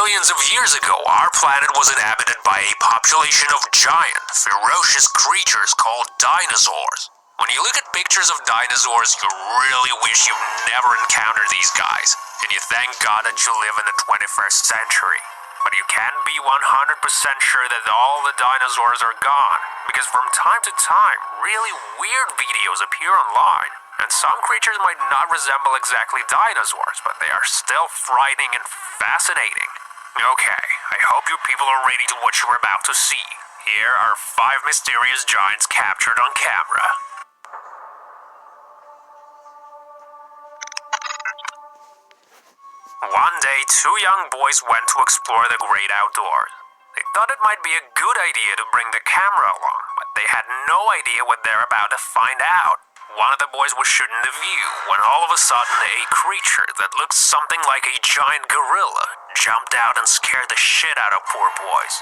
Millions of years ago, our planet was inhabited by a population of giant, ferocious creatures called dinosaurs. When you look at pictures of dinosaurs, you really wish you never encountered these guys, and you thank God that you live in the 21st century. But you can't be 100% sure that all the dinosaurs are gone, because from time to time, really weird videos appear online. And some creatures might not resemble exactly dinosaurs, but they are still frightening and fascinating. Okay, I hope you people are ready to what you're about to see. Here are 5 mysterious giants captured on camera. One day, 2 young boys went to explore the great outdoors. They thought it might be a good idea to bring the camera along, but they had no idea what they're about to find out. One of the boys was shooting the view when all of a sudden a creature that looked something like a giant gorilla jumped out and scared the shit out of poor boys.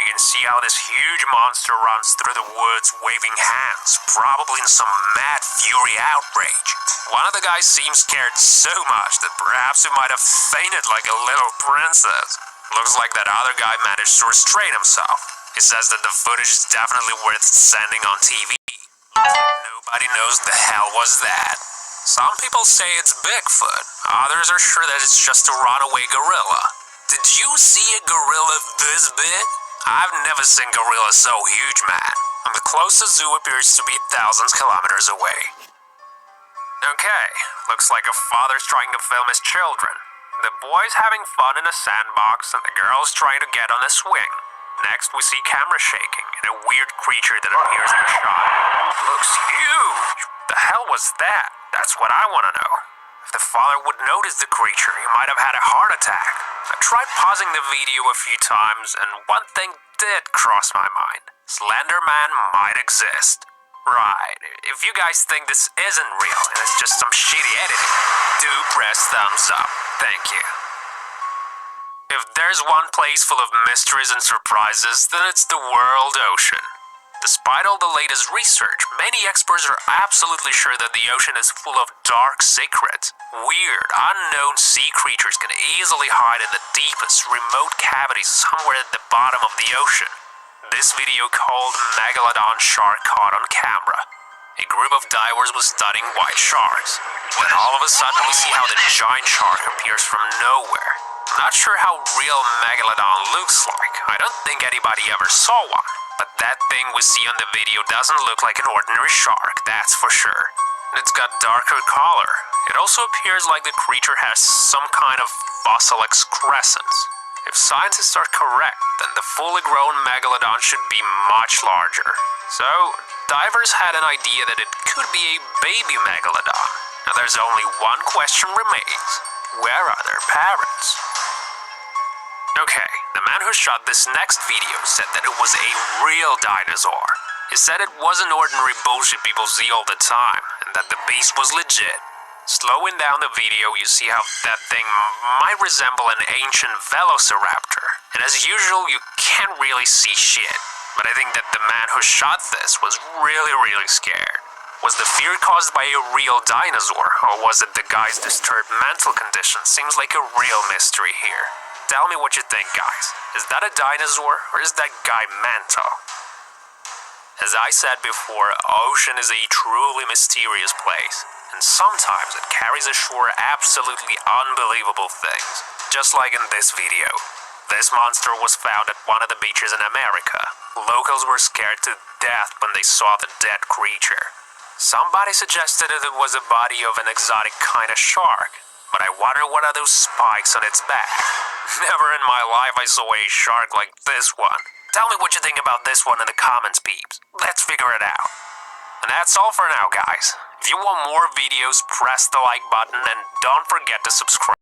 You can see how this huge monster runs through the woods waving hands, probably in some mad fury outrage. One of the guys seemed scared so much that perhaps he might have fainted like a little princess. Looks like that other guy managed to restrain himself. He says that the footage is definitely worth sending on TV. Nobody knows the hell was that. Some people say it's Bigfoot. Others are sure that it's just a runaway gorilla. Did you see a gorilla this big? I've never seen gorillas so huge, man. And the closest zoo appears to be thousands of kilometers away. Okay, looks like a father's trying to film his children. The boy's having fun in a sandbox and the girl's trying to get on a swing. Next, we see camera shaking and a weird creature that appears in the shot. Looks huge! The hell was that? That's what I want to know. If the father would notice the creature, he might have had a heart attack. I tried pausing the video a few times, and one thing did cross my mind. Slender Man might exist. Right, if you guys think this isn't real and it's just some shitty editing, do press thumbs up. Thank you. If there's one place full of mysteries and surprises, then it's the world ocean. Despite all the latest research, many experts are absolutely sure that the ocean is full of dark secrets. Weird, unknown sea creatures can easily hide in the deepest, remote cavities somewhere at the bottom of the ocean. This video called Megalodon Shark Caught on Camera. A group of divers was studying white sharks, when all of a sudden we see how the giant shark appears from nowhere. I'm not sure how real Megalodon looks like. I don't think anybody ever saw one. But that thing we see on the video doesn't look like an ordinary shark, that's for sure. It's got darker color. It also appears like the creature has some kind of fossil excrescence. If scientists are correct, then the fully grown Megalodon should be much larger. So, divers had an idea that it could be a baby Megalodon. Now there's only one question remains. Where are their parents? Okay, the man who shot this next video said that it was a real dinosaur. He said it wasn't ordinary bullshit people see all the time, and that the beast was legit. Slowing down the video, you see how that thing might resemble an ancient velociraptor. And as usual, you can't really see shit. But I think that the man who shot this was really scared. Was the fear caused by a real dinosaur, or was it the guy's disturbed mental condition? Seems like a real mystery here. Tell me what you think, guys. Is that a dinosaur, or is that guy mental? As I said before, ocean is a truly mysterious place, and sometimes it carries ashore absolutely unbelievable things. Just like in this video. This monster was found at one of the beaches in America. Locals were scared to death when they saw the dead creature. Somebody suggested that it was a body of an exotic kind of shark, but I wonder what are those spikes on its back. Never in my life I saw a shark like this one. Tell me what you think about this one in the comments, peeps. Let's figure it out. And that's all for now, guys. If you want more videos, press the like button and don't forget to subscribe.